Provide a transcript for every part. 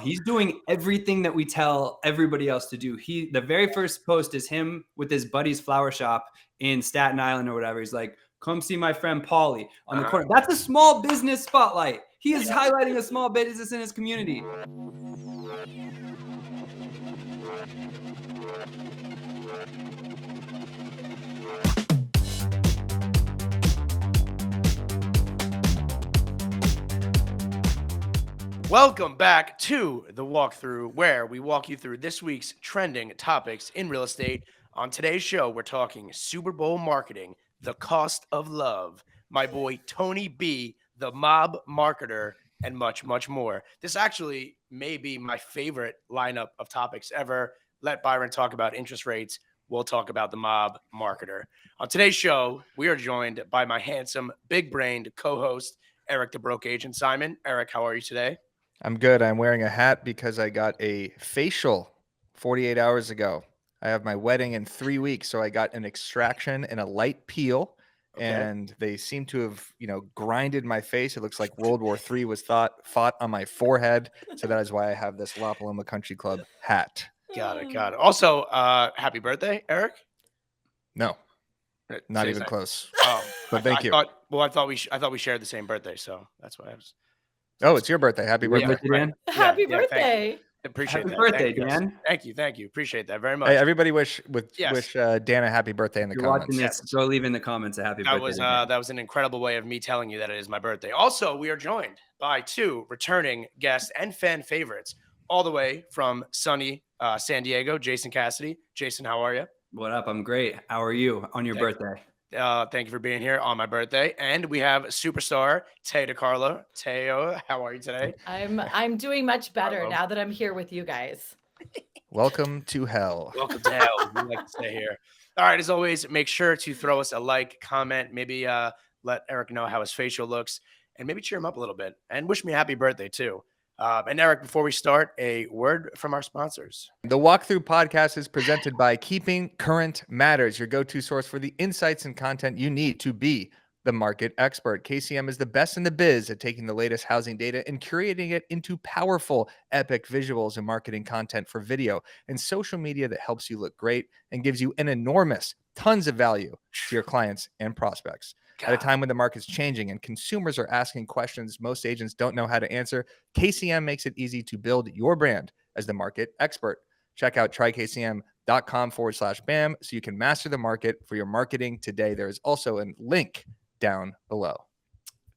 He's doing everything that we tell everybody else to do. The very first post is him with his buddy's flower shop in Staten Island or whatever. He's like, come see my friend Paulie on the corner. That's a small business spotlight. He is highlighting a small business in his community. Welcome back to the walkthrough, where we walk you through this week's trending topics in real estate. On today's show, we're talking Super Bowl marketing, the cost of love, my boy Tony B, the mob marketer, and much, much more. This actually may be my favorite lineup of topics ever. Let Byron talk about interest rates. We'll talk about the mob marketer. On today's show, we are joined by my handsome, big-brained co-host, Eric the Broke Agent Simon. Eric, how are you today? I'm good. I'm wearing a hat because I got a facial 48 hours ago. I have my wedding in 3 weeks, so I got an extraction and a light peel, and they seem to have, grinded my face. It looks like World War III was fought on my forehead, so that is why I have this La Paloma Country Club hat. Got it. Also, happy birthday, Eric. No, not even close. Oh, but thank you. I thought we shared the same birthday, so that's why I was. Oh, it's your birthday. Happy birthday, Dan. Happy birthday. Appreciate happy that. Birthday, Dan. Thank you. Appreciate that very much. Hey, everybody wish Dan a happy birthday in the comments. Watching this, go leave in the comments a happy birthday. That was an incredible way of me telling you that it is my birthday. Also, we are joined by two returning guests and fan favorites, all the way from sunny San Diego, Jason Cassidy. Jason, how are you? What up? I'm great. How are you on your birthday? Thank you for being here on my birthday. And we have superstar Teo DeCarlo. Teo, how are you today? I'm doing much better now that I'm here with you guys. Welcome to hell. Welcome to hell. We like to stay here. All right. As always, make sure to throw us a like, comment, maybe let Eric know how his facial looks, and maybe cheer him up a little bit. And wish me a happy birthday too. And Eric, before we start, a word from our sponsors. The Walkthrough podcast is presented by Keeping Current Matters, your go-to source for the insights and content you need to be the market expert. KCM is the best in the biz at taking the latest housing data and curating it into powerful, epic visuals and marketing content for video and social media that helps you look great and gives you an enormous, tons of value to your clients and prospects. At a time when the market's changing and consumers are asking questions most agents don't know how to answer, KCM makes it easy to build your brand as the market expert. Check out trykcm.com/BAM so you can master the market for your marketing today. There is also a link down below.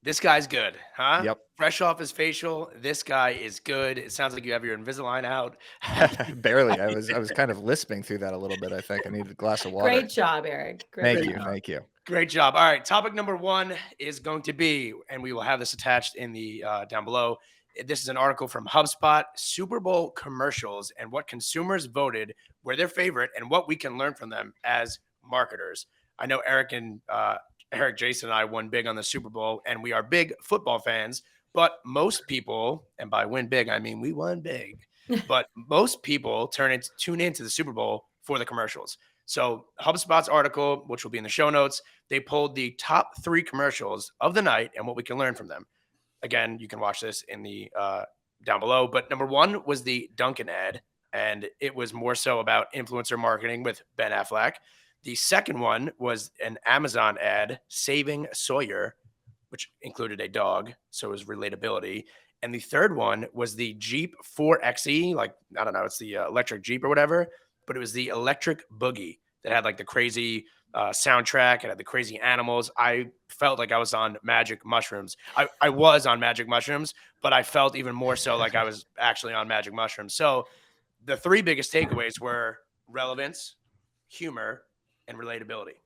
This guy's good, huh? Yep. Fresh off his facial, this guy is good. It sounds like you have your Invisalign out. Barely. I was kind of lisping through that a little bit, I think. I needed a glass of water. Great job, Eric. Thank you. Great job. All right. Topic number one is going to be, and we will have this attached in the down below. This is an article from HubSpot, Super Bowl commercials and what consumers voted were their favorite and what we can learn from them as marketers. I know Eric, Jason, and I won big on the Super Bowl, and we are big football fans. But most people, and by win big, I mean we won big. But most people tune into the Super Bowl for the commercials. So HubSpot's article, which will be in the show notes, they pulled the top 3 commercials of the night and what we can learn from them. Again, you can watch this in the down below. But number 1 was the Dunkin' ad, and it was more so about influencer marketing with Ben Affleck. The second one was an Amazon ad, Saving Sawyer, which included a dog, so it was relatability. And the third one was the Jeep 4xe, like, I don't know, it's the electric Jeep or whatever, but it was the electric boogie that had like the crazy soundtrack. It had the crazy animals. I felt like I was on magic mushrooms. I was on magic mushrooms, but I felt even more so like I was actually on magic mushrooms. So the 3 biggest takeaways were relevance, humor, and relatability.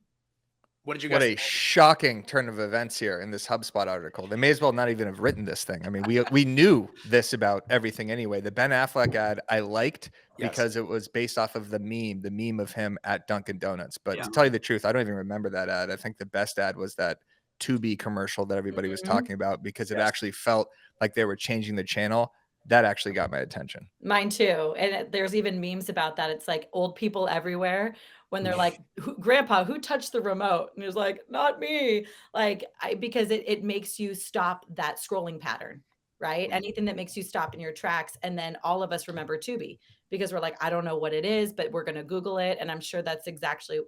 What did you guys think? Shocking turn of events here in this HubSpot article. They may as well not even have written this thing. I mean, we knew this about everything anyway. The Ben Affleck ad I liked because it was based off of the meme of him at Dunkin' Donuts. But to tell you the truth, I don't even remember that ad. I think the best ad was that Tubi commercial that everybody was talking about because it actually felt like they were changing the channel. That actually got my attention. Mine too. And there's even memes about that. It's like old people everywhere when they're like, Grandpa, who touched the remote? And he was like, not me. Like, because it makes you stop that scrolling pattern, right? Anything that makes you stop in your tracks. And then all of us remember Tubi because we're like, I don't know what it is, but we're going to Google it. And I'm sure that's exactly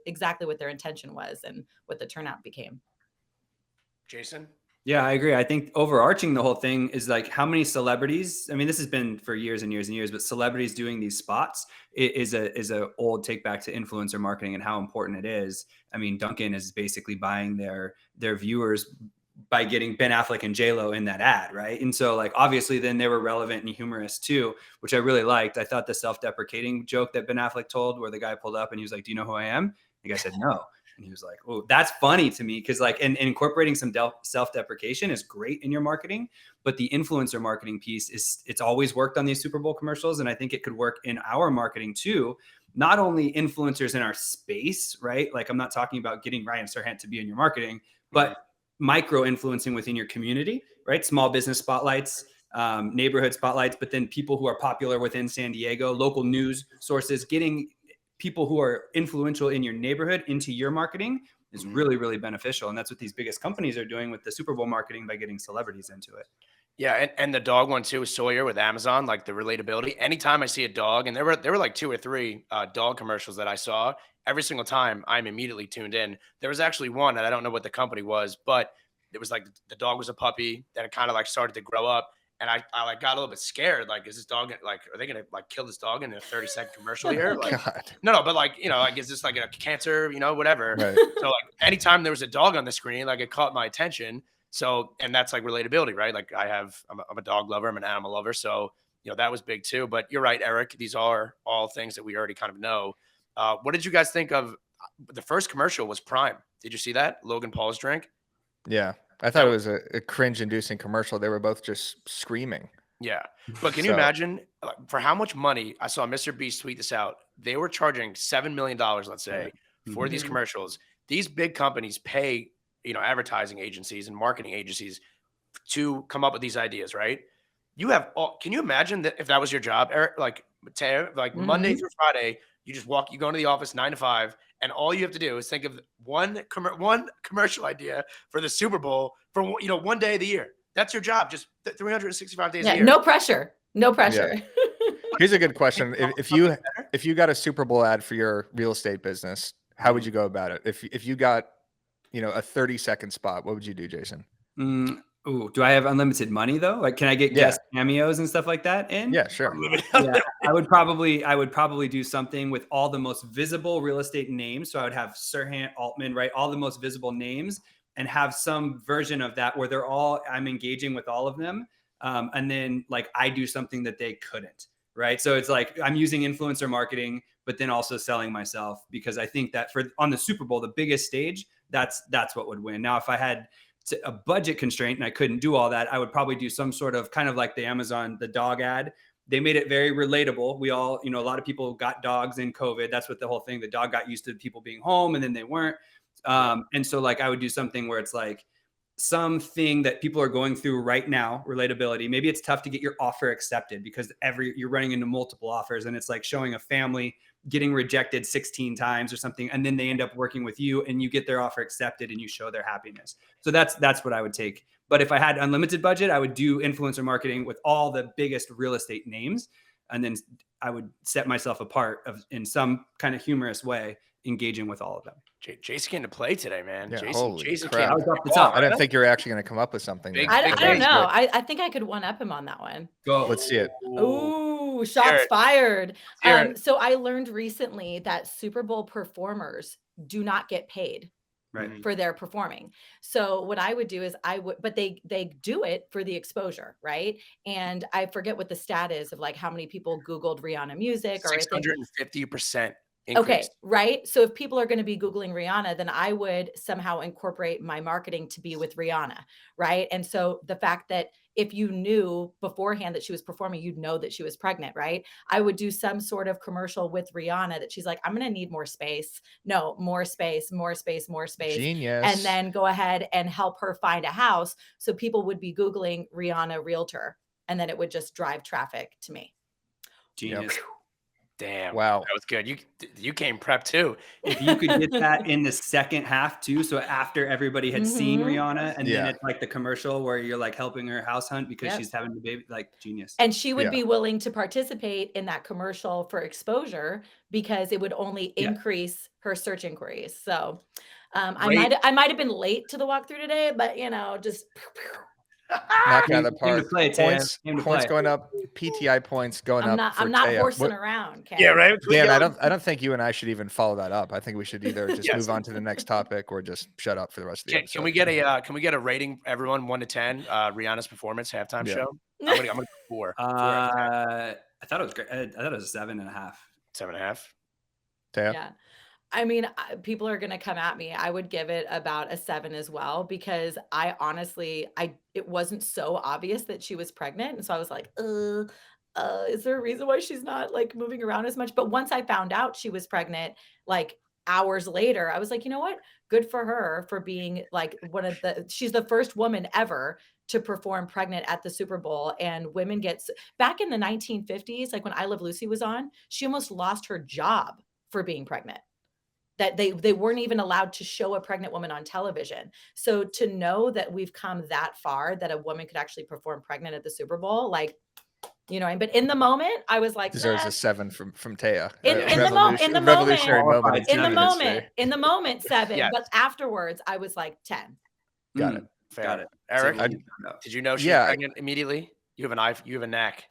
what their intention was and what the turnout became. Jason? Yeah, I agree. I think overarching the whole thing is like how many celebrities, I mean, this has been for years and years and years, but celebrities doing these spots is a old take back to influencer marketing and how important it is. I mean, Duncan is basically buying their viewers by getting Ben Affleck and J-Lo in that ad, right? And so like obviously then they were relevant and humorous too, which I really liked. I thought the self-deprecating joke that Ben Affleck told where the guy pulled up and he was like, "Do you know who I am?" The guy said, "No." And he was like, "Oh, that's funny to me." Cause like, and incorporating some self-deprecation is great in your marketing, but the influencer marketing piece it's always worked on these Super Bowl commercials. And I think it could work in our marketing too. Not only influencers in our space, right? Like I'm not talking about getting Ryan Serhant to be in your marketing, but micro influencing within your community, right? Small business spotlights, neighborhood spotlights, but then people who are popular within San Diego, local news sources, getting people who are influential in your neighborhood into your marketing is really, really beneficial. And that's what these biggest companies are doing with the Super Bowl marketing by getting celebrities into it. Yeah, and the dog one too, Sawyer with Amazon, like the relatability. Anytime I see a dog, and there were like 2 or 3 dog commercials that I saw, every single time I'm immediately tuned in. There was actually one, and I don't know what the company was, but it was like the dog was a puppy, then it kind of like started to grow up. And I like got a little bit scared. Like, is this dog like, are they gonna like kill this dog in a 30-second commercial here? Like, God. no, but like, like, is this like a cancer, whatever. Right. So like anytime there was a dog on the screen, like it caught my attention. So, and that's like relatability, right? Like I'm a dog lover, I'm an animal lover. So, that was big too. But you're right, Eric. These are all things that we already kind of know. What did you guys think of the first commercial was Prime? Did you see that? Logan Paul's drink? Yeah. I thought it was a cringe-inducing commercial. They were both just screaming. Yeah. But can you imagine for how much money? I saw Mr. Beast tweet this out. They were charging $7 million, let's say, for these commercials. These big companies pay, advertising agencies and marketing agencies to come up with these ideas, right? Can you imagine that if that was your job, Eric, like Monday through Friday, you go into the office 9 to 5, and all you have to do is think of one commercial idea for the Super Bowl for, one day of the year. That's your job. Just 365 days a year. No pressure. No pressure. Yeah. Here's a good question. If you got a Super Bowl ad for your real estate business, how would you go about it? If you got, a 30-second spot, what would you do, Jason? Ooh, do I have unlimited money though? Like, can I get guest cameos and stuff like that in? Yeah, sure. Yeah, I would probably do something with all the most visible real estate names. So I would have Serhant, Altman, right? All the most visible names, and have some version of that where I'm engaging with all of them. And then like I do something that they couldn't, right? So it's like I'm using influencer marketing, but then also selling myself, because I think that on the Super Bowl, the biggest stage, that's what would win. Now, if I had a budget constraint and I couldn't do all that, I would probably do some sort of kind of like the Amazon, the dog ad. They made it very relatable. We all, a lot of people got dogs in COVID. That's what the whole thing, the dog got used to people being home and then they weren't. And so like, I would do something where it's like something that people are going through right now, relatability. Maybe it's tough to get your offer accepted because you're running into multiple offers, and it's like showing a family getting rejected 16 times or something. And then they end up working with you and you get their offer accepted and you show their happiness. So that's what I would take. But if I had unlimited budget, I would do influencer marketing with all the biggest real estate names. And then I would set myself apart in some kind of humorous way, engaging with all of them. Jason came to play today, man. Yeah, Jason crap. came off the top. I didn't think you were actually going to come up with something. I don't know. I think I could one up him on that one. Go. Let's see it. Ooh, shots fired. So I learned recently that Super Bowl performers do not get paid for their performing. So what I would do is but they do it for the exposure, right? And I forget what the stat is of like how many people Googled Rihanna music, or 650%. Okay, increase. right. So if people are going to be Googling Rihanna, then I would somehow incorporate my marketing to be with Rihanna, right? And so the fact that if you knew beforehand that she was performing, you'd know that she was pregnant, right? I would do some sort of commercial with Rihanna that she's like, I'm going to need more space. No, more space, more space, more space. Genius. And then go ahead and help her find a house. So people would be Googling Rihanna realtor, and then it would just drive traffic to me. Genius. Yep. Damn. Wow. That was good. You came prepped too. If you could get that in the second half too, so after everybody had seen Rihanna, and then Yeah. it's like the commercial where you're like helping her house hunt because Yep. she's having the baby, like genius. And she would Yeah. be willing to participate in that commercial for exposure because it would only Yeah. increase her search inquiries. So I Great. might have been late to the walkthrough today, but just Knocking out of the Came to park. play, Taya. Points Came to points play. going up. PTI points going up for I'm not Taya. horsing What- around. Okay. Yeah, right. Dan, I don't think you and I should even follow that up. I think we should either just Yes. move on to the next topic or just shut up for the rest of the episode. Can we get a rating, everyone, 1 to 10? Rihanna's performance halftime Yeah. show. I'm gonna go 4. 4 out of 10. I thought it was great. I thought it was a 7.5. 7.5. Taya? Yeah. I mean, people are going to come at me. I would give it about a 7 as well, because I honestly, it wasn't so obvious that she was pregnant. And so I was like, is there a reason why she's not like moving around as much? But once I found out she was pregnant, like hours later, I was like, you know what? Good for her for being like she's the first woman ever to perform pregnant at the Super Bowl. And women back in the 1950s, like when I Love Lucy was on, she almost lost her job for being pregnant. That they weren't even allowed to show a pregnant woman on television. So to know that we've come that far, that a woman could actually perform pregnant at the Super Bowl, like, but in the moment, I was like, Deserves a 7 from Taya. In the revolutionary moment. in the moment, 7. Yes. But afterwards, I was like 10. Got it. Fair. Got it. Eric, So did you know she was pregnant immediately? You have an eye. You have a knack.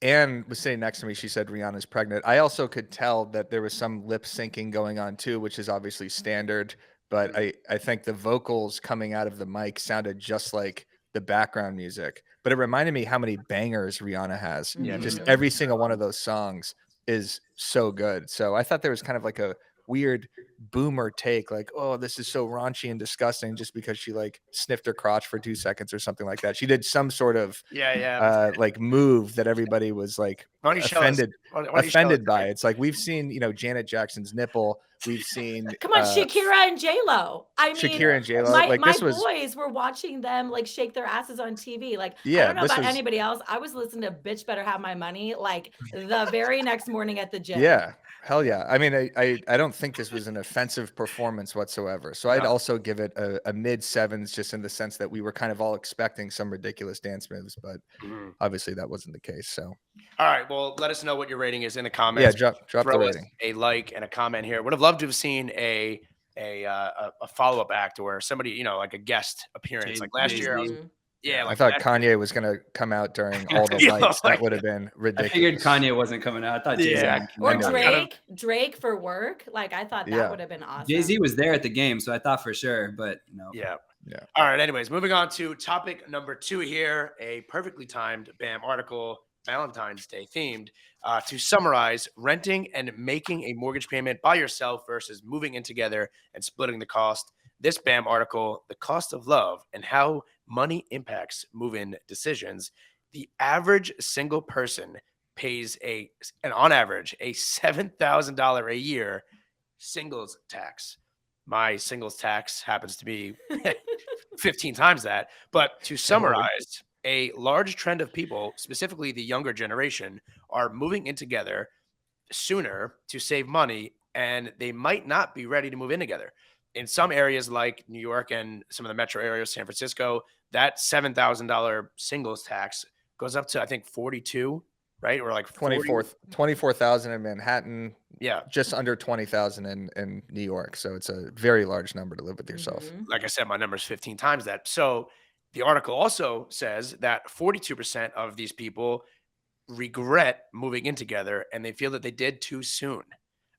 Anne was sitting next to me. She said Rihanna's pregnant. I also could tell that there was some lip syncing going on too, which is obviously standard. But I think the vocals coming out of the mic sounded just like the background music. But it reminded me how many bangers Rihanna has. Yeah, Just me every single one of those songs is so good. So I thought there was kind of like a weird boomer take, like, oh, this is so raunchy and disgusting just because she like sniffed her crotch for 2 seconds or something like that. She did some sort of like move that everybody was like offended by. It's like we've seen, Janet Jackson's nipple. We've seen Come on, Shakira and J-Lo. I mean, Shakira and J-Lo. My this was boys were watching them like shake their asses on TV. Like, yeah, I don't know about anybody else. I was listening to Bitch Better Have My Money like the very next morning at the gym. Yeah. Hell yeah. I mean, I don't think this was an offensive performance whatsoever. So I'd also give it a mid-7s, just in the sense that we were kind of all expecting some ridiculous dance moves, but obviously that wasn't the case. So, all right. Well, let us know what your rating is in the comments. Yeah, drop the rating. A like and a comment here. Would have loved to have seen a follow-up act or somebody, like a guest appearance. Like last year, I thought Kanye was gonna come out during all the lights. That would have been ridiculous. I figured Kanye wasn't coming out. I thought Jay-Z or Drake for work. Like I thought that would have been awesome. Jay-Z was there at the game, so I thought for sure, but no. Yeah. All right. Anyways, moving on to topic number 2 here. A perfectly timed BAM article, Valentine's Day themed, to summarize renting and making a mortgage payment by yourself versus moving in together and splitting the cost. This BAM article, The Cost of Love and How Money Impacts Move-In Decisions. The average single person pays on average, a $7,000 a year singles tax. My singles tax happens to be 15 times that. But to summarize, a large trend of people, specifically the younger generation, are moving in together sooner to save money, and they might not be ready to move in together. In some areas like New York and some of the metro areas, San Francisco, that $7,000 singles tax goes up to, I think, 42, right? Or like 24,000 in Manhattan. Yeah. Just under 20,000 in New York. So it's a very large number to live with yourself. Like I said, my number is 15 times that. So the article also says that 42% of these people regret moving in together, and they feel that they did too soon.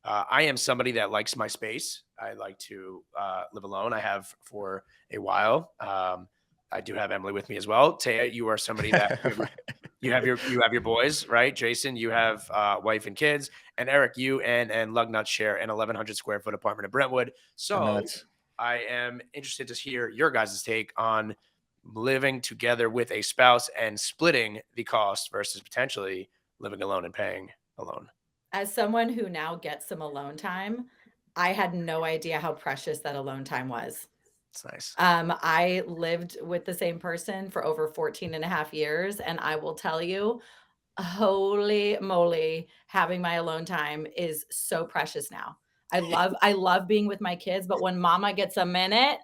I am somebody that likes my space. I like to live alone. I have for a while. I do have Emily with me as well. Taya, you are somebody that you have your boys, right? Jason, you have wife and kids, and Eric, you and Lugnut share an 1,100 square foot apartment in Brentwood. So I am interested to hear your guys' take on living together with a spouse and splitting the cost versus potentially living alone and paying alone. As someone who now gets some alone time, I had no idea how precious that alone time was. It's nice. I lived with the same person for over 14 and a half years. And I will tell you, Holy moly, having my alone time is so precious now. I love being with my kids, but when mama gets a minute,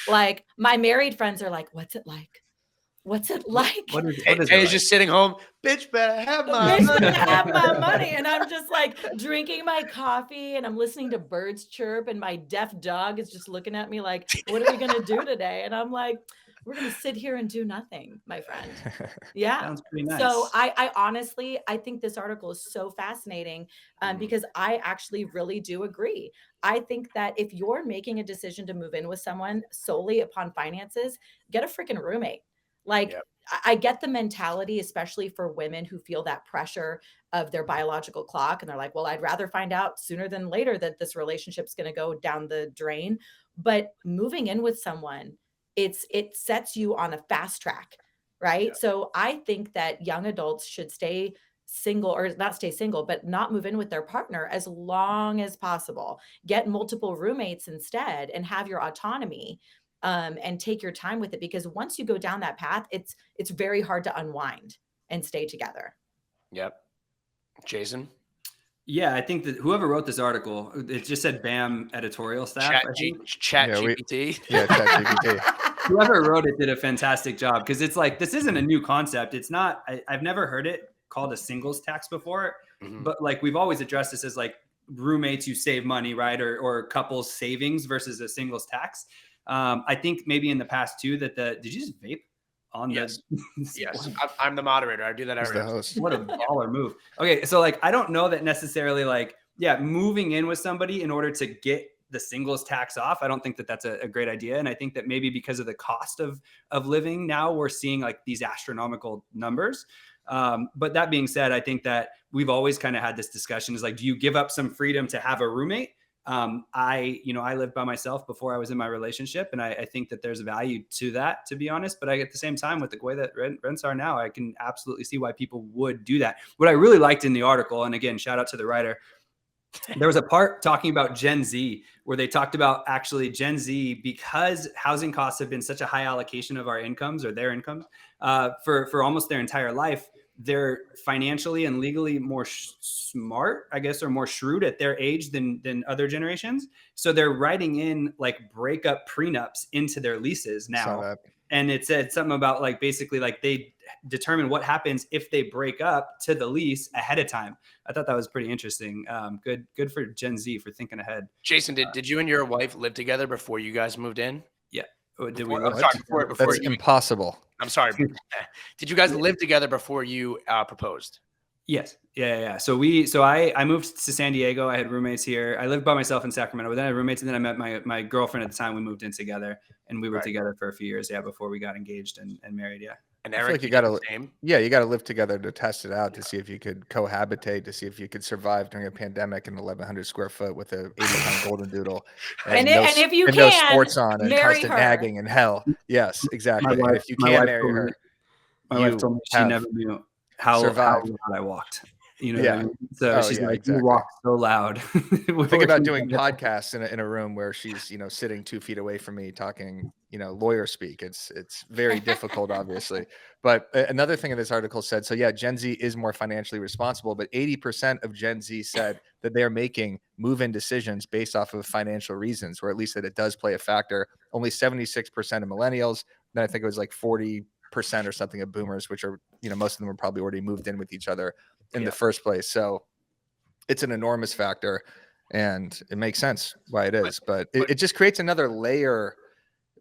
like my married friends are like, "What's it like? What's it like?" What is it He's like? just sitting home. Bitch better have my Bitch money. better have my money. And I'm just like drinking my coffee and I'm listening to birds chirp and my deaf dog is just looking at me like, what are we gonna do today? And I'm like, we're gonna sit here and do nothing, my friend. Yeah. Sounds pretty nice. So I honestly, I think this article is so fascinating because I actually really do agree. I think that if you're making a decision to move in with someone solely upon finances, get a freaking roommate. Like, Yep. I get the mentality, especially for women who feel that pressure of their biological clock. And they're like, well, I'd rather find out sooner than later that this relationship's going to go down the drain. But moving in with someone, it sets you on a fast track, right? Yeah. So I think that young adults should stay single or not stay single, but not move in with their partner as long as possible. Get multiple roommates instead and have your autonomy and take your time with it, because once you go down that path, it's very hard to unwind and stay together. Yep. Jason? Yeah, I think that whoever wrote this article, it just said BAM editorial staff. Chat Yeah, GPT. Yeah, ChatGPT. Whoever wrote it did a fantastic job, because it's like, this isn't a new concept. It's not, I've never heard it called a singles tax before, but like we've always addressed this as like roommates, you save money, right? Or couples savings versus a singles tax. I think maybe in the past too that did you just vape on Yes. the Yes. I'm the moderator. I do that He's every the host. What a baller move. Okay, so like I don't know that necessarily like, yeah, moving in with somebody in order to get the singles tax off, I don't think that that's a great idea. And I think that maybe because of the cost of living now, we're seeing like these astronomical numbers. But that being said, I think that we've always kind of had this discussion is like, do you give up some freedom to have a roommate? I lived by myself before I was in my relationship, and I think that there's value to that, to be honest. But at the same time, with the way that rents are now, I can absolutely see why people would do that. What I really liked in the article, and again, shout out to the writer, there was a part talking about Gen Z where they talked about actually Gen Z, because housing costs have been such a high allocation of our incomes or their incomes for almost their entire life. They're financially and legally more smart, I guess, or more shrewd at their age than other generations. So they're writing in like breakup prenups into their leases now. And it said something about like basically like they determine what happens if they break up to the lease ahead of time. I thought that was pretty interesting. Good for Gen Z for thinking ahead. Jason, did you and your wife live together before you guys moved in? Yeah. Did we? I'm sorry, before That's you, impossible. I'm sorry. Did you guys live together before you proposed? Yes. Yeah. So I moved to San Diego. I had roommates here. I lived by myself in Sacramento, but then I had roommates, and then I met my girlfriend at the time. We moved in together, and we were together for a few years. Yeah, before we got engaged and married. Yeah. And I feel Eric, like you got to live together to test it out, to see if you could cohabitate, to see if you could survive during a pandemic in 1,100 square foot with a 80-pound golden doodle, and if you can, no sports on and marry constant her. nagging and hell. Yes, exactly. And if you can marry her, my wife told me she never knew how loud I walked. You know what I mean? So she's like, exactly. You walk so loud. Think about doing podcasts in a room where she's, sitting 2 feet away from me talking, lawyer speak. It's very difficult, obviously. But another thing in this article said, so yeah, Gen Z is more financially responsible, but 80% of Gen Z said that they're making move-in decisions based off of financial reasons, or at least that it does play a factor. Only 76% of millennials. Then I think it was like 40% or something of boomers, which are, most of them are probably already moved in with each other in the first place. So it's an enormous factor, and it makes sense why it is, but it just creates another layer.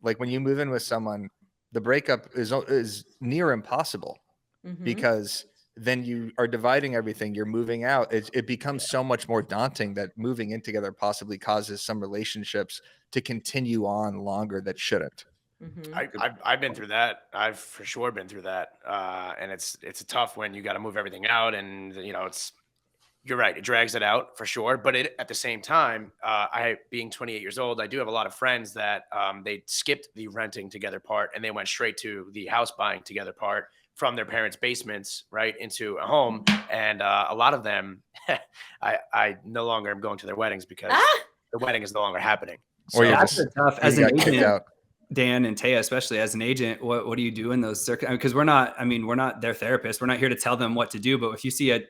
Like when you move in with someone, the breakup is near impossible because then you are dividing everything. You're moving out. It becomes so much more daunting that moving in together possibly causes some relationships to continue on longer that shouldn't. I've been through that. I've for sure been through that. And it's tough when you got to move everything out, and you're right. It drags it out for sure. But at the same time, I being 28 years old, I do have a lot of friends that they skipped the renting together part and they went straight to the house buying together part from their parents' basements right into a home. And a lot of them, I no longer am going to their weddings because the wedding is no longer happening. So that's tough as an agent. Dan and Taya, especially as an agent, what do you do in those circumstances? Because we're not their therapists. We're not here to tell them what to do. But if you see a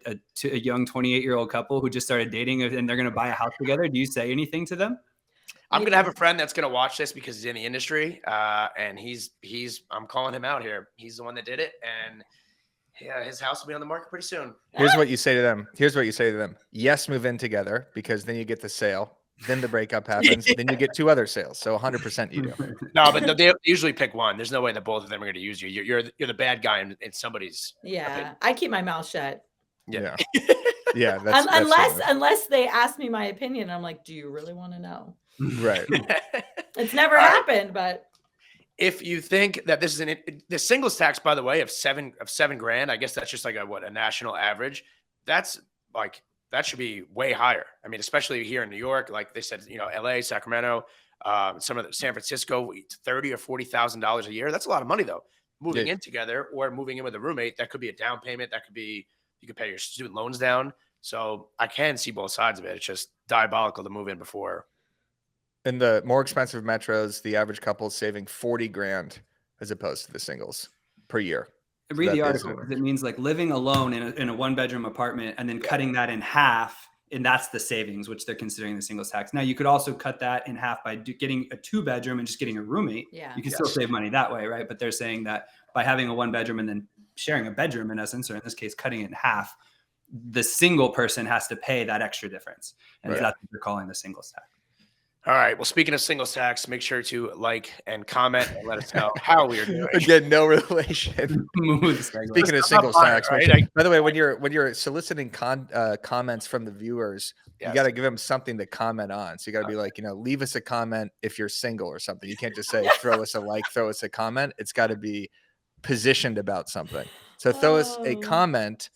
young 28-year-old couple who just started dating and they're going to buy a house together, do you say anything to them? I'm going to have a friend that's going to watch this because he's in the industry. And I'm calling him out here. He's the one that did it. And yeah, his house will be on the market pretty soon. Here's what you say to them. Yes, move in together, because then you get the sale. Then the breakup happens. Then you get 2 other sales. So 100% you do. No, but they usually pick one. There's no way that both of them are going to use you. You're the bad guy in somebody's. Yeah, opinion. I keep my mouth shut. Yeah. Yeah. That's unless they ask me my opinion, I'm like, do you really want to know? right. It's never happened, but if you think that this is the singles tax, by the way, of $7 grand, I guess that's just like a national average. That's like, that should be way higher. I mean, especially here in New York, like they said, LA, Sacramento, some of the San Francisco, $30,000 or $40,000 a year. That's a lot of money though. Moving in together or moving in with a roommate, that could be a down payment. That could be, you could pay your student loans down. So I can see both sides of it. It's just diabolical to move in before. In the more expensive metros, the average couple is saving 40 grand as opposed to the singles per year. Read the article. It means like living alone in a 1-bedroom apartment and then cutting that in half. And that's the savings, which they're considering the singles tax. Now you could also cut that in half by getting a 2-bedroom and just getting a roommate. Yeah. You can still save money that way, right? But they're saying that by having a 1-bedroom and then sharing a bedroom in essence, or in this case, cutting it in half, the single person has to pay that extra difference. And that's what they're calling the singles tax. All right. Well, speaking of singles tax, make sure to like and comment and let us know how we are doing. Again, no relation. Speaking of singles tax, right? By the way, when you're soliciting comments from the viewers, you got to give them something to comment on. So you got to be like, leave us a comment if you're single or something. You can't just say, throw us a like, throw us a comment. It's got to be positioned about something. So throw us a comment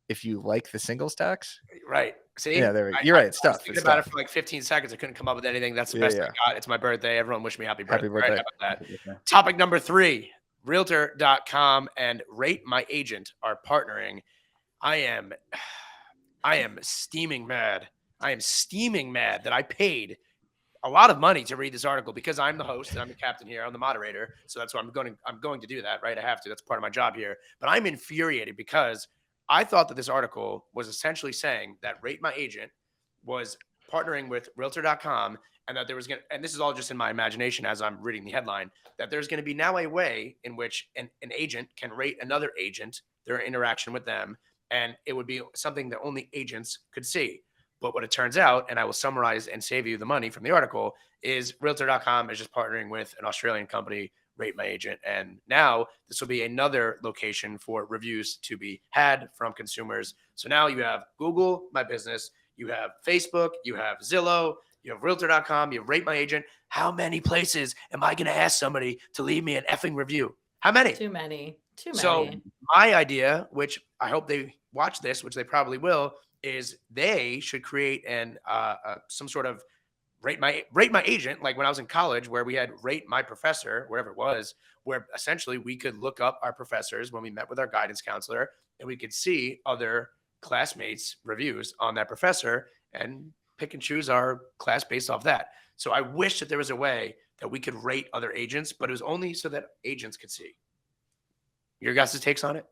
if you like the singles tax. Right. See? Yeah, there we go. You're right. It's tough. I was thinking about it for like 15 seconds. I couldn't come up with anything. That's the best I got. It's my birthday. Everyone wish me happy birthday. Happy birthday. Right, how about that? Topic number 3, Realtor.com and RateMyAgent are partnering. I am steaming mad. I am steaming mad that I paid a lot of money to read this article because I'm the host and I'm the captain here. I'm the moderator. So that's why I'm going to do that, right? I have to. That's part of my job here. But I'm infuriated because I thought that this article was essentially saying that RateMyAgent was partnering with Realtor.com and that there was and this is all just in my imagination as I'm reading the headline, that there's going to be now a way in which an agent can rate another agent, their interaction with them, and it would be something that only agents could see. But what it turns out, and I will summarize and save you the money from the article, is Realtor.com is just partnering with an Australian company, RateMyAgent. And now this will be another location for reviews to be had from consumers. So now you have Google My Business, you have Facebook, you have Zillow, you have Realtor.com, you have RateMyAgent. How many places am I going to ask somebody to leave me an effing review? How many? Too many. So my idea, which I hope they watch this, which they probably will, is they should create some sort of Rate My Agent, like when I was in college, where we had Rate My Professor, wherever it was, where essentially we could look up our professors when we met with our guidance counselor, and we could see other classmates' reviews on that professor and pick and choose our class based off that. So I wish that there was a way that we could rate other agents, but it was only so that agents could see. Your guys' takes on it?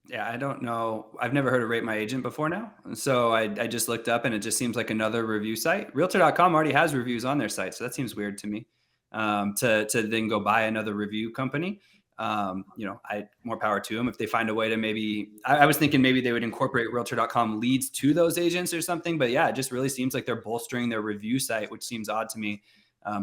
Yeah, I don't know. I've never heard of RateMyAgent before now. So I just looked up and it just seems like another review site. Realtor.com already has reviews on their site. So that seems weird to me to then go buy another review company. More power to them. If they find a way to maybe, I was thinking maybe they would incorporate Realtor.com leads to those agents or something. But yeah, it just really seems like they're bolstering their review site, which seems odd to me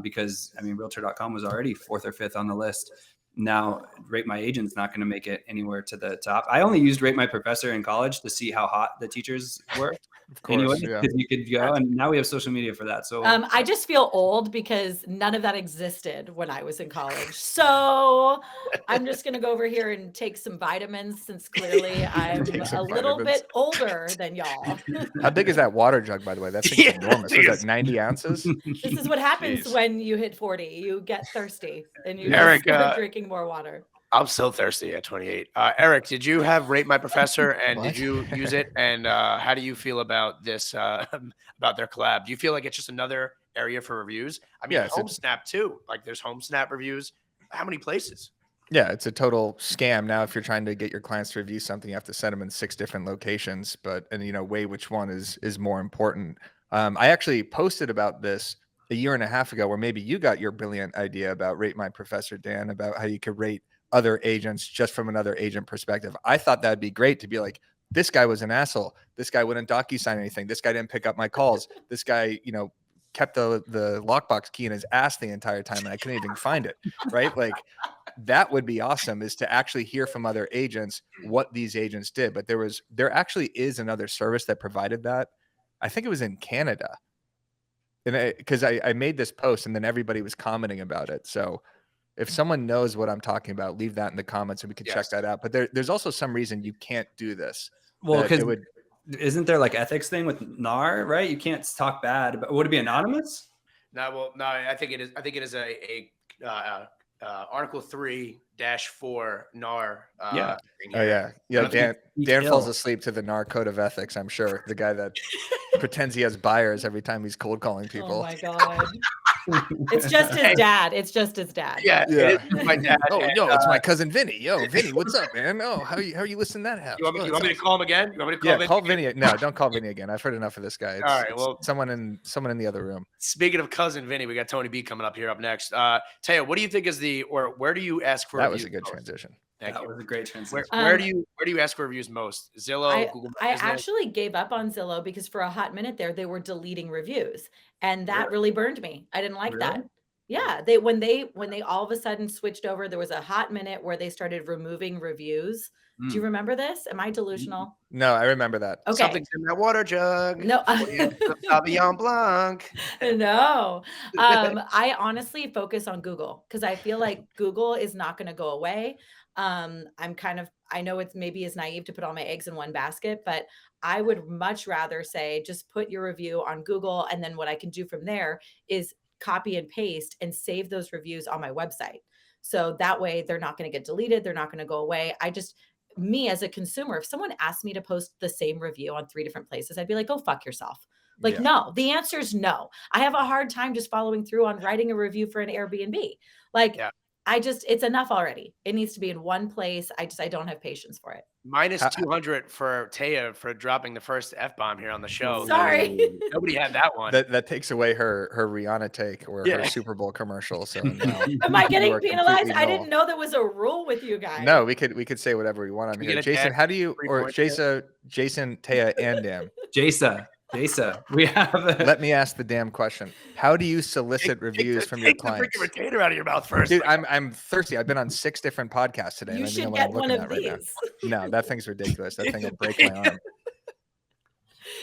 because, Realtor.com was already 4th or 5th on the list. Now, RateMyAgent's not going to make it anywhere to the top. I only used Rate My Professor in college to see how hot the teachers were. Of course, because you could go, and now we have social media for that. So I just feel old because none of that existed when I was in college. So I'm just going to go over here and take some vitamins since clearly I'm a little bit older than y'all. How big is that water jug, by the way? That's enormous. Was that 90 ounces? This is what happens when you hit 40. You get thirsty and you start drinking more water. I'm so thirsty at 28. Eric, did you have Rate My Professor and did you use it? And how do you feel about this, about their collab? Do you feel like it's just another area for reviews. I mean, HomeSnap too. Like there's HomeSnap reviews. How many places? Yeah, it's a total scam. Now, if you're trying to get your clients to review something, you have to set them in 6 different locations, and weigh which one is more important. I actually posted about this a year and a half ago, where maybe you got your brilliant idea about Rate My Professor, Dan, about how you could rate other agents just from another agent perspective. I thought that'd be great to be like, this guy was an asshole. This guy wouldn't DocuSign anything. This guy didn't pick up my calls. This guy, kept the lockbox key in his ass the entire time, and I couldn't even find it. Right? Like, that would be awesome, is to actually hear from other agents what these agents did. But there actually is another service that provided that. I think it was in Canada. And because I made this post and then everybody was commenting about it. So if someone knows what I'm talking about, leave that in the comments and we can check that out. But there's also some reason you can't do this. Well, because isn't there like ethics thing with NAR, right? You can't talk bad, but would it be anonymous? No, I think it is. I think it is a Article 3-4 NAR. Yeah. Dan falls asleep to the NAR code of ethics. I'm sure the guy that pretends he has buyers every time he's cold calling people. Oh my god. It's just his dad. It's just his dad. Yeah. It is my dad. It's my cousin Vinny. Yo, Vinny, what's up, man? Oh, how are you listening to that house? You want me to call him again? You want me to call Vinny? Call Vinny. No, don't call Vinny again. I've heard enough of this guy. All right. Well, someone in the other room. Speaking of cousin Vinny, we got Tony B coming up here up next. Taya, what do you think is where do you ask for? That was a good transition. That was a great transition. Where do you ask for reviews most? Zillow, Google I actually gave up on Zillow because for a hot minute there, they were deleting reviews, and that really burned me. I didn't like that. Yeah, when they all of a sudden switched over, there was a hot minute where they started removing reviews. Do you remember this? Am I delusional? No, I remember that. Okay. Something's in that water jug. No. Sauvignon Blanc. No. I honestly focus on Google because I feel like Google is not going to go away. I know it's maybe is naive to put all my eggs in one basket, but I would much rather say just put your review on Google. And then what I can do from there is copy and paste and save those reviews on my website. So that way they're not going to get deleted. They're not going to go away. Me as a consumer, if someone asked me to post the same review on 3 different places, I'd be like, go fuck yourself. Like, no, the answer is no. I have a hard time just following through on writing a review for an Airbnb. Like, it's enough already. It needs to be in one place. I don't have patience for it. Minus 200 for Taya for dropping the first F-bomb here on the show. Sorry. Nobody had that one. That takes away her Rihanna take or her Super Bowl commercial. So am I getting penalized? I didn't know there was a rule with you guys. No, we could say whatever we want on here. Jason, how do you Jason, Taya, and Dan? Jasa, we have. Let me ask the damn question. How do you solicit reviews from your clients? Take the freaking retainer out of your mouth first. Dude, I'm thirsty. I've been on 6 different podcasts today. You should get one of these. Right no, that thing's ridiculous. That thing will break my arm.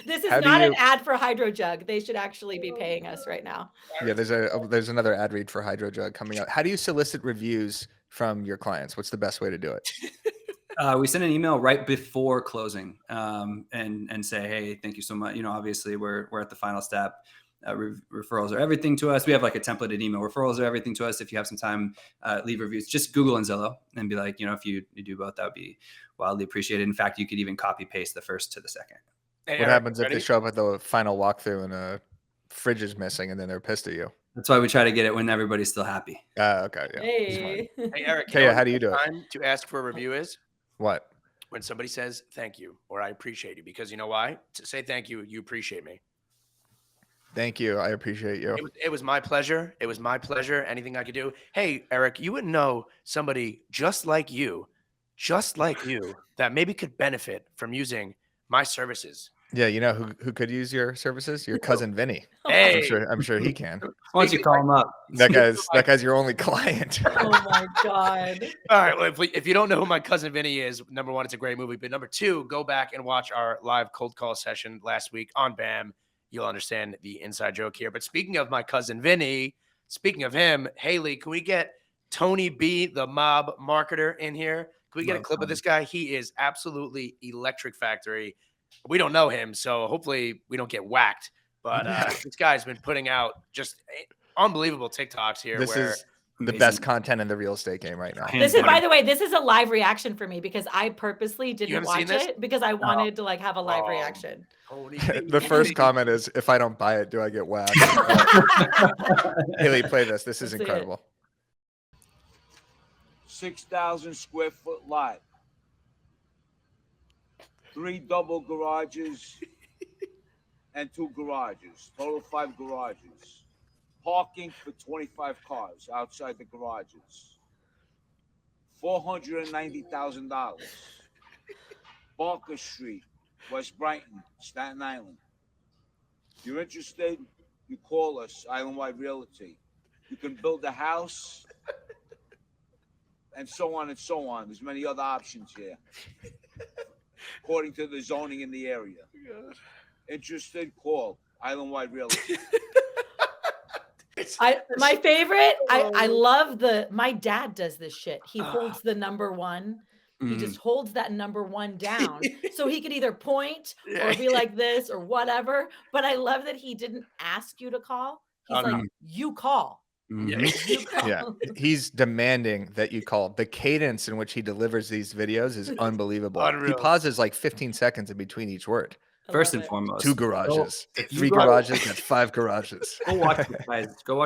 This is not an ad for Hydro Jug. They should actually be paying us right now. Yeah, there's another ad read for Hydro Jug coming up. How do you solicit reviews from your clients? What's the best way to do it? We send an email right before closing and say, hey, thank you so much. Obviously we're at the final step. Referrals are everything to us. We have like a templated email. Referrals are everything to us. If you have some time, leave reviews. Just Google and Zillow and be like, if you do both, that would be wildly appreciated. In fact, you could even copy paste the first to the second. Hey, what happens if they show up at the final walkthrough and a fridge is missing and then they're pissed at you? That's why we try to get it when everybody's still happy. Okay. Yeah. Hey, Eric. Taya, how do you do it? Time to ask for a review is what? When somebody says thank you or I appreciate you, because you know why? To say thank you, you appreciate me. Thank you. I appreciate you. It was my pleasure. It was my pleasure. Anything I could do. Hey, Eric, you wouldn't know somebody just like you that maybe could benefit from using my services. Yeah, who could use your services? Your cousin Vinny. Hey, I'm sure he can. Why don't you call him up? That guy's your only client. Oh my god! All right. Well, if you don't know who my cousin Vinny is, number 1, it's a great movie. But number 2, go back and watch our live cold call session last week on BAM. You'll understand the inside joke here. But speaking of my cousin Vinny, speaking of him, Haley, can we get Tony B, the mob marketer, in here? Can we get a clip of this guy? He is absolutely electric factory. We don't know him, so hopefully we don't get whacked. But this guy's been putting out just unbelievable TikToks here. the best content in the real estate game right now. This is, by the way, this is a live reaction for me because I purposely didn't watch it because I wanted to like have a live reaction. The first comment is, if I don't buy it, do I get whacked? Haley, play this. This is incredible. 6,000 square foot lot. 3 double garages and 2 garages. Total 5 garages. Parking for 25 cars outside the garages. $490,000. Barker Street, West Brighton, Staten Island. If you're interested, you call us, Island-Wide Realty. You can build a house and so on and so on. There's many other options here, according to the zoning in the area. Interested, call Island-Wide Realty. My favorite, I love my dad does this shit. He holds the number 1. He just holds that number 1 down. So he could either point or be like this or whatever. But I love that he didn't ask you to call. He's like, you call. You call. Yeah. He's demanding that you call. The cadence in which he delivers these videos is unbelievable. He pauses like 15 seconds in between each word. First and foremost, 2 garages, 3 garages, and 5 garages. Go watch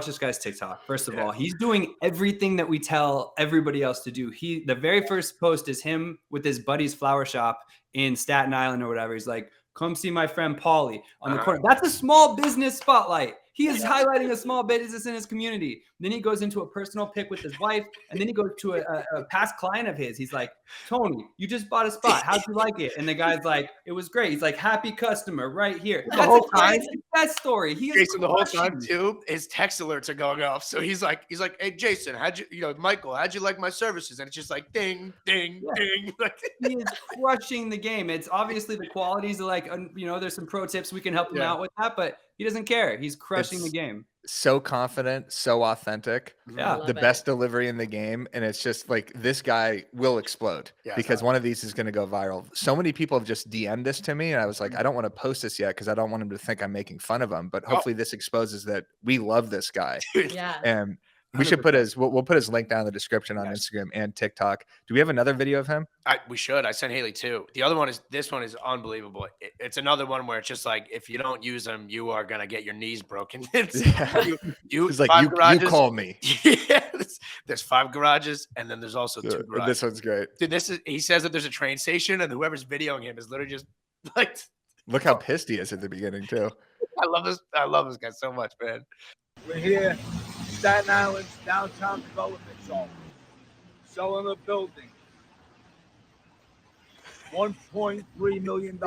this guy's TikTok. First of all, he's doing everything that we tell everybody else to do. The very first post is him with his buddy's flower shop in Staten Island or whatever. He's like, come see my friend Paulie on the corner. That's a small business spotlight. He is highlighting a small business in his community. Then he goes into a personal pic with his wife, and then he goes to a past client of his. He's like, Tony, you just bought a spot. How'd you like it? And the guy's like, it was great. He's like, happy customer right here. The whole time, that story. Jason, the whole time too, his text alerts are going off. So he's like, hey Jason, Michael, how'd you like my services? And it's just like ding, ding, ding. He is crushing the game. It's obviously the qualities of like, there's some pro tips we can help him out with that, but he doesn't care. He's crushing the game. So confident, so authentic. Yeah. The best delivery in the game. And it's just like, this guy will explode because one of these is going to go viral. So many people have just DM'd this to me. And I was like, I don't want to post this yet because I don't want him to think I'm making fun of him. But hopefully this exposes that we love this guy. Yeah. And we should put we'll put his link down in the description on Instagram and TikTok. Do we have another video of him? We should. I sent Haley 2. The other one this one is unbelievable. It's another one where it's just like, if you don't use them, you are going to get your knees broken. It's like, you call me. Yeah, there's 5 garages. And then there's also 2 garages. This one's great. Dude, he says that there's a train station and whoever's videoing him is literally just like, look how pissed he is at the beginning too. I love this guy so much, man. We're here, Staten Island's downtown development zone. Selling a building. $1.3 million.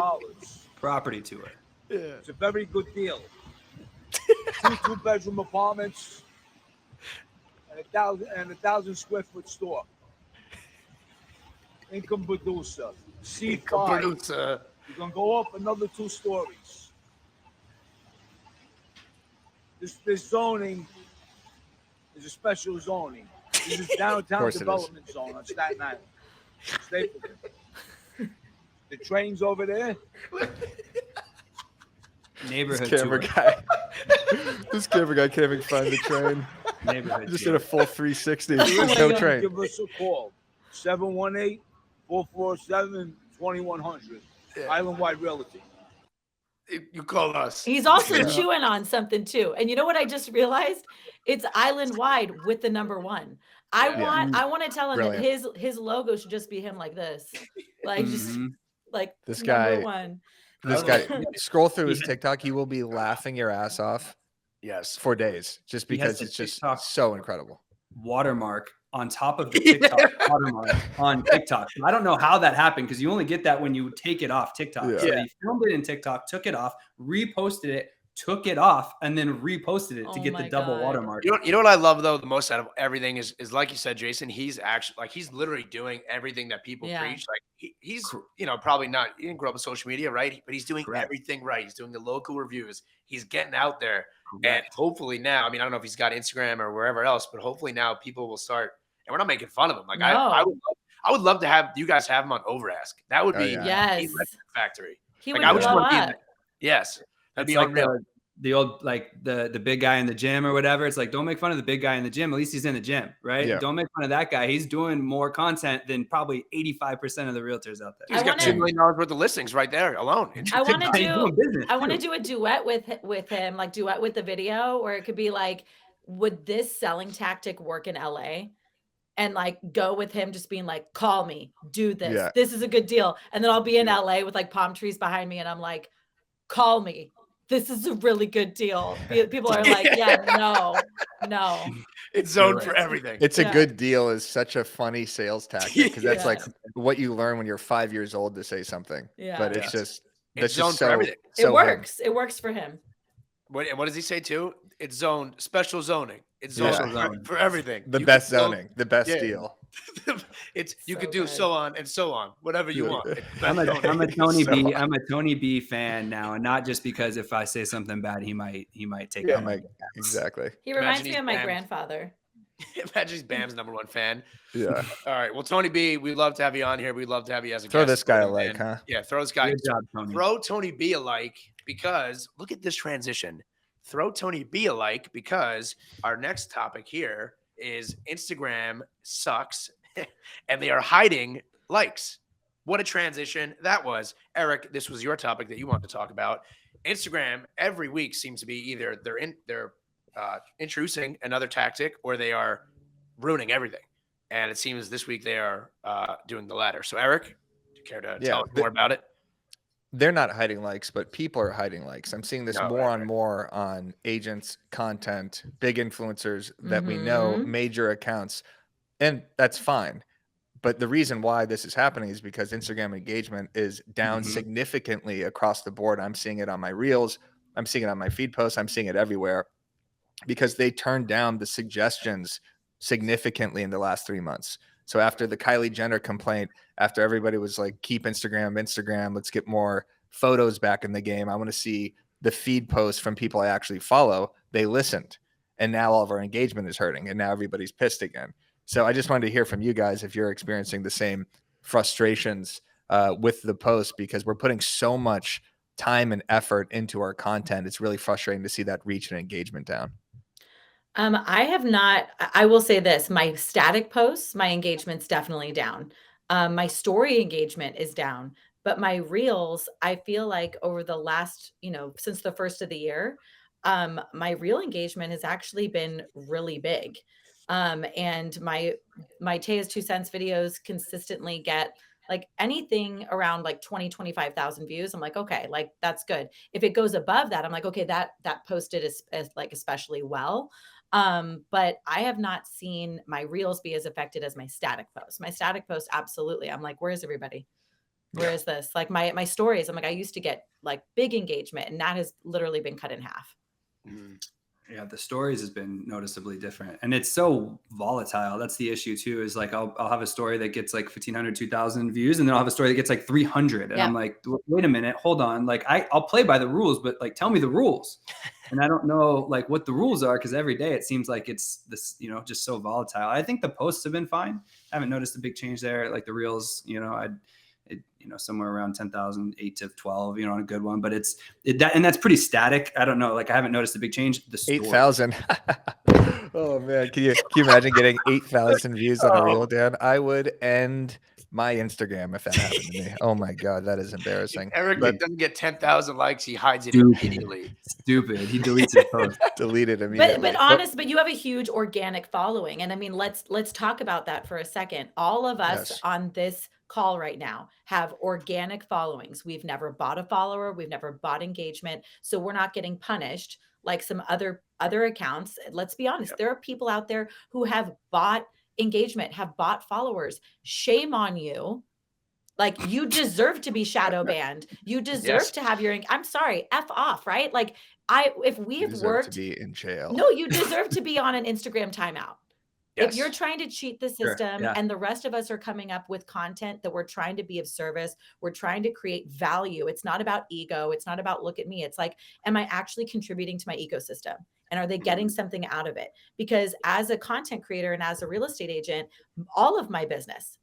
Property to it. Yeah. It's a very good deal. 2 2-bedroom apartments and a 1,000 square foot store. Income producer. C5. Income producer. You're gonna go up another 2 stories. This zoning is a special zoning. This is downtown development zone on Staten Island. Stapleton. The train's over there. Neighborhood this camera guy. This camera guy can't even find the train. Neighborhood just did a full 360. There's no train. Give us a call. 718-447-2100. Island-Wide Realty. You call us. He's also chewing on something too. And you know what I just realized? It's Island-Wide with the number 1. I want to tell him that his logo should just be him like this. Like just like this guy. Number 1. This guy, scroll through his TikTok, he will be laughing your ass off. Yes. For days, just because it's just so incredible. Watermark on top of the TikTok watermark on TikTok. I don't know how that happened because you only get that when you take it off TikTok. Yeah. So he filmed it in TikTok, took it off, reposted it, took it off, and then reposted it to get the double watermark. You know what I love though the most out of everything is like you said, Jason. He's actually like he's literally doing everything that people preach. Like he's probably not. He didn't grow up with social media, right? But he's doing everything right. He's doing the local reviews. He's getting out there, and hopefully now. I mean, I don't know if he's got Instagram or wherever else, but hopefully now people will start. And we're not making fun of him. Like I would love to have you guys have him on Overask. That would be yes factory. He would blow up. Yes, that'd be like unreal. the old, like the big guy in the gym or whatever. It's like, don't make fun of the big guy in the gym. At least he's in the gym, right? Yeah. Don't make fun of that guy. He's doing more content than probably 85% of the realtors out there. He's got $2 million worth of listings right there alone. I want to do a duet with him, like duet with the video, or it could be like, would this selling tactic work in LA? And like go with him just being like, call me, do this. Yeah. This is a good deal. And then I'll be in LA with like palm trees behind me and I'm like, call me. This is a really good deal. People are like, yeah, no. It's zoned for everything. It's a good deal is such a funny sales tactic because that's like what you learn when you're 5 years old to say something. Yeah. But it's just, it's zoned for everything. It works. It works for him. What does he say too? It's zoned, special zoning. It's zoned for everything. The best zoning, the best deal. It's you could do so on and so on, whatever you want. I'm a Tony B. I'm a Tony B fan now, and not just because if I say something bad, he might take it. Exactly. He reminds me of my grandfather. Imagine he's Bam's #1 fan. Yeah. All right. Well, Tony B, we'd love to have you on here. We'd love to have you as a guest. Throw this guy a like, huh? Yeah, throw this guy. Good job, Tony. Throw Tony B a like because look at this transition. Throw Tony B a like because our next topic here is Instagram sucks and they are hiding likes. What a transition that was. Eric, this was your topic that you wanted to talk about. Instagram every week seems to be either they're introducing another tactic or they are ruining everything. And it seems this week they are doing the latter. So Eric, do you care to tell us more about it? They're not hiding likes, but people are hiding likes. I'm seeing this more on agents, content, big influencers that we know, major accounts, and that's fine. But the reason why this is happening is because Instagram engagement is down significantly across the board. I'm seeing it on my reels. I'm seeing it on my feed posts. I'm seeing it everywhere because they turned down the suggestions significantly in the last 3 months. So after the Kylie Jenner complaint, after everybody was like, keep Instagram, let's get more photos back in the game. I want to see the feed posts from people I actually follow. They listened. And now all of our engagement is hurting. And now everybody's pissed again. So I just wanted to hear from you guys if you're experiencing the same frustrations with the post, because we're putting so much time and effort into our content. It's really frustrating to see that reach and engagement down. I have not, I will say this, my static posts, my engagement's definitely down. My story engagement is down, but my reels, I feel like over the last, since the first of the year, my reel engagement has actually been really big. And my Taya's 2 cents videos consistently get like anything around like 25,000 views. I'm like, okay, like that's good. If it goes above that, I'm like, okay, that posted is like especially well. But I have not seen my reels be as affected as my static posts. My static posts, absolutely. I'm like, where is everybody? Where is this? Like my stories, I'm like, I used to get like big engagement and that has literally been cut in half. Yeah, the stories has been noticeably different, and it's so volatile. That's the issue too. Is like I'll have a story that gets like 1,500, 2,000 views, and then I'll have a story that gets like 300, and I'm like, wait a minute, hold on. Like I'll play by the rules, but like tell me the rules, and I don't know like what the rules are because every day it seems like it's this, just so volatile. I think the posts have been fine. I haven't noticed a big change there. Like the reels, somewhere around 10,000, 8 to 12, on a good one, but and that's pretty static. I don't know. Like I haven't noticed a big change. The 8,000. Oh man. Can you imagine getting 8,000 views on a reel, Dan? I would end my Instagram if that happened to me. Oh my God. That is embarrassing. Eric doesn't get 10,000 likes. He hides it immediately. Stupid. He deletes his post. Deleted immediately. But you have a huge organic following. And I mean, let's talk about that for a second. All of us on this call right now have organic followings. We've never bought a follower. We've never bought engagement. So we're not getting punished like some other accounts. Let's be honest. There are people out there who have bought engagement, have bought followers. Shame on you. Like you deserve to be shadow banned. You deserve to have I'm sorry, F off, right? Like if we have worked to be in jail. No, you deserve to be on an Instagram timeout. Yes. If you're trying to cheat the system and the rest of us are coming up with content that we're trying to be of service, we're trying to create value. It's not about ego. It's not about look at me. It's like, am I actually contributing to my ecosystem? And are they getting something out of it? Because as a content creator and as a real estate agent, all of my business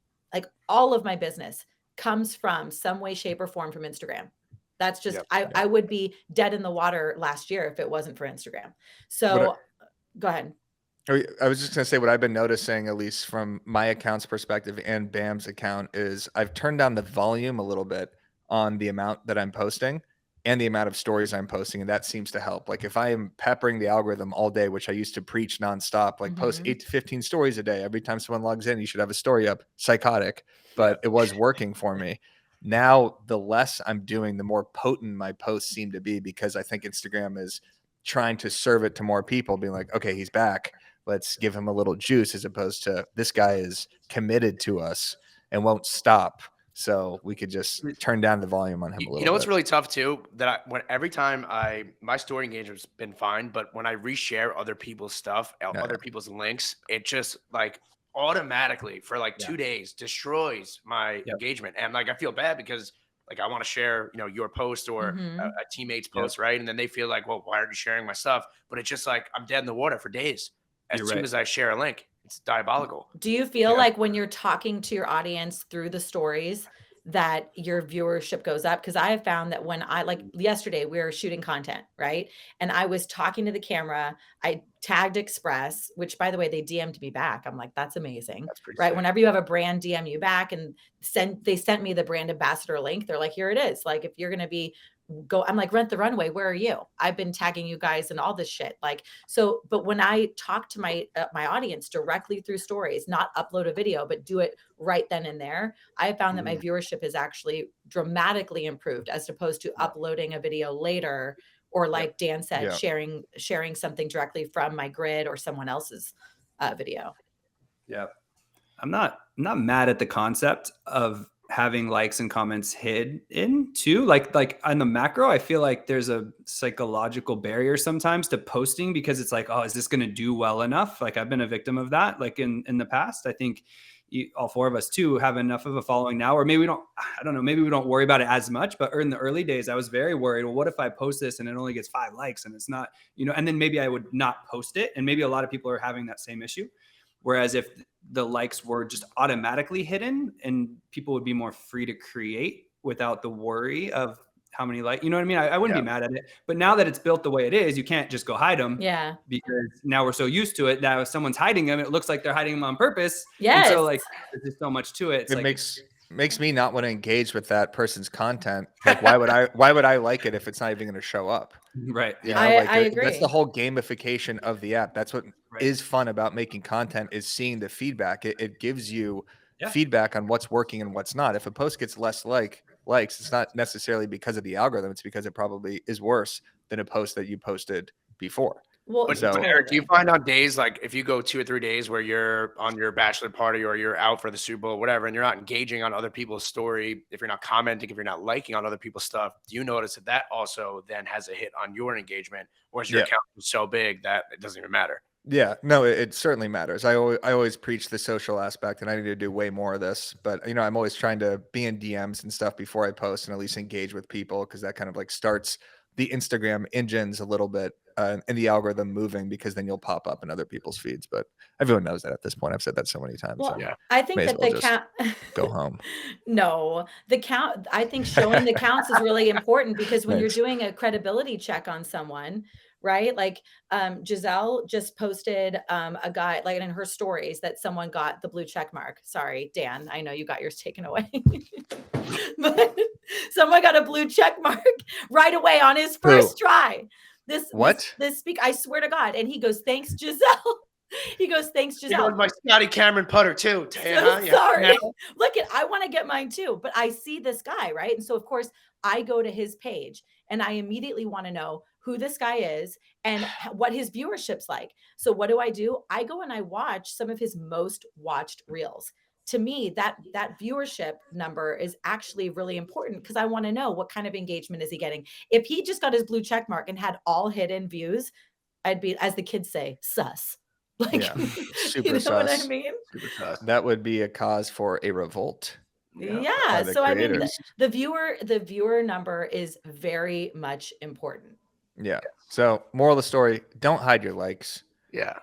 comes from some way, shape, or form from Instagram. That's just, I would be dead in the water last year if it wasn't for Instagram. So go ahead. I was just going to say what I've been noticing, at least from my account's perspective and Bam's account, is I've turned down the volume a little bit on the amount that I'm posting and the amount of stories I'm posting. And that seems to help. Like if I am peppering the algorithm all day, which I used to preach nonstop, like post 8 to 15 stories a day. Every time someone logs in, you should have a story up. Psychotic, but it was working for me. Now, the less I'm doing, the more potent my posts seem to be, because I think Instagram is trying to serve it to more people, being like, okay, he's back. Let's give him a little juice, as opposed to this guy is committed to us and won't stop. So we could just turn down the volume on him a little bit. You know what's really tough too? That every time my story engagement's been fine, but when I reshare other people's stuff, other people's links, it just like automatically for like 2 days destroys my engagement. And like I feel bad because like I want to share, your post or a teammate's post, right? And then they feel like, well, why aren't you sharing my stuff? But it's just like I'm dead in the water for days. As soon as I share a link, it's diabolical. Do you feel like when you're talking to your audience through the stories that your viewership goes up? Because I have found that when like yesterday, we were shooting content, right? And I was talking to the camera. I tagged Express, which by the way, they DM'd me back. I'm like, that's amazing, right? Sick. Whenever you have a brand DM you back and they sent me the brand ambassador link. They're like, here it is. Like, if you're going to I'm like, Rent the Runway, where are you? I've been tagging you guys and all this shit. Like, so, but when I talk to my audience directly through stories, not upload a video, but do it right then and there, I found that my viewership is actually dramatically improved, as opposed to uploading a video later, or like Dan said, sharing something directly from my grid or someone else's video. Yeah. I'm not mad at the concept of having likes and comments hidden too. Like on the macro, I feel like there's a psychological barrier sometimes to posting, because it's like, oh, is this going to do well enough? Like I've been a victim of that. Like in the past, I think all four of us too have enough of a following now, or maybe we don't, I don't know, maybe we don't worry about it as much, but in the early days, I was very worried. Well, what if I post this and it only gets 5 likes and it's not, and then maybe I would not post it. And maybe a lot of people are having that same issue. Whereas if the likes were just automatically hidden and people would be more free to create without the worry of how many likes, you know what I mean? I wouldn't be mad at it. But now that it's built the way it is, you can't just go hide them. Yeah. Because now we're so used to it that if someone's hiding them, it looks like they're hiding them on purpose. Yes. And so like there's just so much to it. It's it like, makes me not want to engage with that person's content. Like why would I like it if it's not even going to show up? Right. You know, I agree. That's the whole gamification of the app. That's what is fun about making content, is seeing the feedback. It gives you feedback on what's working and what's not. If a post gets less likes, it's not necessarily because of the algorithm. It's because it probably is worse than a post that you posted before. Well, but Eric, do you find on days, like if you go 2 or 3 days where you're on your bachelor party or you're out for the Super Bowl, whatever, and you're not engaging on other people's story, if you're not commenting, if you're not liking on other people's stuff, do you notice that also then has a hit on your engagement, or is your account so big that it doesn't even matter? Yeah, no, it certainly matters. I always preach the social aspect, and I need to do way more of this. But I'm always trying to be in DMs and stuff before I post, and at least engage with people, because that kind of like starts the Instagram engines a little bit and the algorithm moving, because then you'll pop up in other people's feeds. But everyone knows that at this point. I've said that so many times. Well, so I think that the count go home. No, the count. I think showing the counts is really important, because when you're doing a credibility check on someone, right? Like Giselle just posted a guy, like in her stories, that someone got the blue check mark. Sorry, Dan, I know you got yours taken away. But someone got a blue check mark right away on his first try. This speak, I swear to God. And he goes, thanks, Giselle. He goes, thanks, Giselle. My Scotty Cameron putter too. So sorry. Look, I want to get mine too, but I see this guy, right? And so of course I go to his page and I immediately want to know who this guy is and what his viewership's like. So what do? I go and I watch some of his most watched reels. To me, that viewership number is actually really important, because I want to know what kind of engagement is he getting. If he just got his blue check mark and had all hidden views, I'd be, as the kids say, sus. Like, super you know sus. what I mean? Super sus. That would be a cause for a revolt. Yeah. So I mean, the viewer number is very much important. Yeah. So moral of the story, don't hide your likes. Yeah.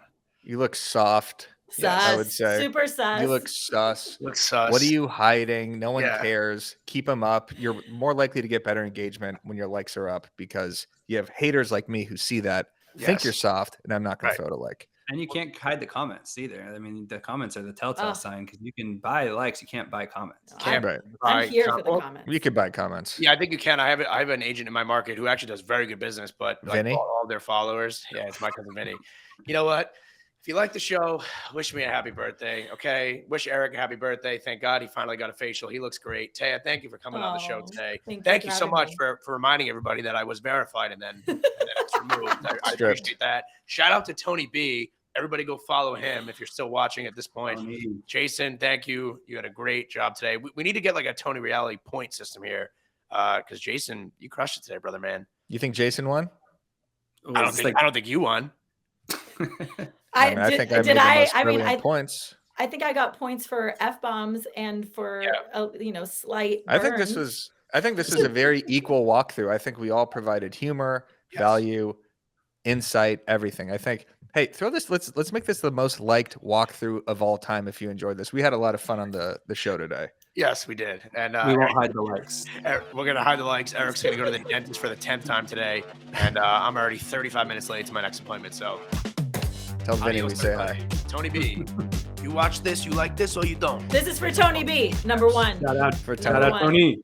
You look soft. Sus. I would say. Super sus. You look sus. Looks sus. What are you hiding? No one Yeah. cares. Keep them up. You're more likely to get better engagement when your likes are up because you have haters like me who see that, think Yes. you're soft, and I'm not going Right. to throw it a like. And you can't hide the comments either. I mean, the comments are the telltale Oh. sign because you can buy likes, you can't buy comments. I'm, Right. I'm here for the Well, comments. You could buy comments. Yeah, I think you can. I have an agent in my market who actually does very good business, but like Vinny? all their followers. Yeah, it's my cousin Vinny. You know what? If you like the show, wish me a happy birthday. Okay. Wish Eric a happy birthday. Thank God he finally got a facial. He looks great. Taya, thank you for coming on the show Oh, today. thank you Thank for you so having much me. for reminding everybody that I was verified and then it's removed. I appreciate that. Shout out to Tony B. Everybody go follow him if you're still watching at this point. Jason, thank you. You had a great job today. We need to get like a Tony reality point system here. Because Jason, you crushed it today, brother, man. You think Jason won? I don't think you won. I think I made the most brilliant points. I think I got points for F-bombs and for slight burns. I think this is a very equal walkthrough. I think we all provided humor, value, insight, everything. I think, hey, throw this. Let's make this the most liked walkthrough of all time. If you enjoyed this, we had a lot of fun on the show today. Yes, we did. And we won't hide the likes. We're gonna hide the likes. Eric's gonna go to the dentist for the 10th time today, and I'm already 35 minutes late to my next appointment. So tell Vinny we say hi. Tony B, you watch this, you like this, or you don't? This is for Tony B. Number one. Shout out for Tony.